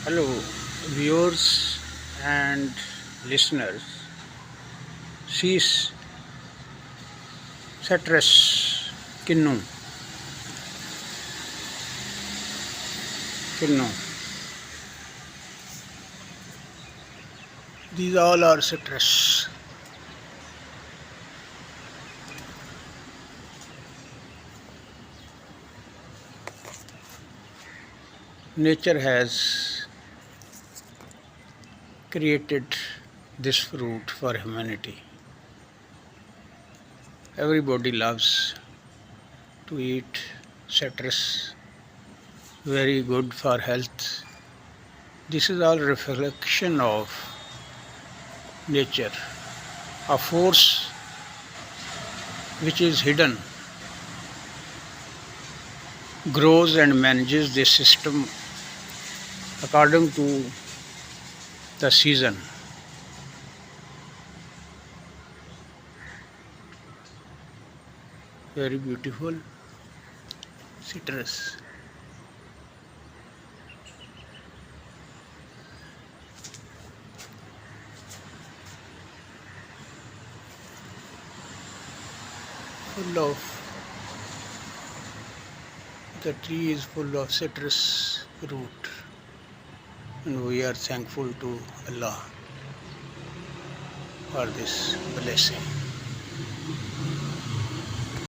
Hello, viewers and listeners. She's Sitress Kinnu. Kinnu. These all are citrus. Nature has created this fruit for humanity. Everybody loves to eat citrus, very good for health. This is all reflection of nature, a force which is hidden, grows and manages this system according to the season. Very beautiful citrus. Full of the tree is full of citrus fruit, and we are thankful to Allah for this blessing.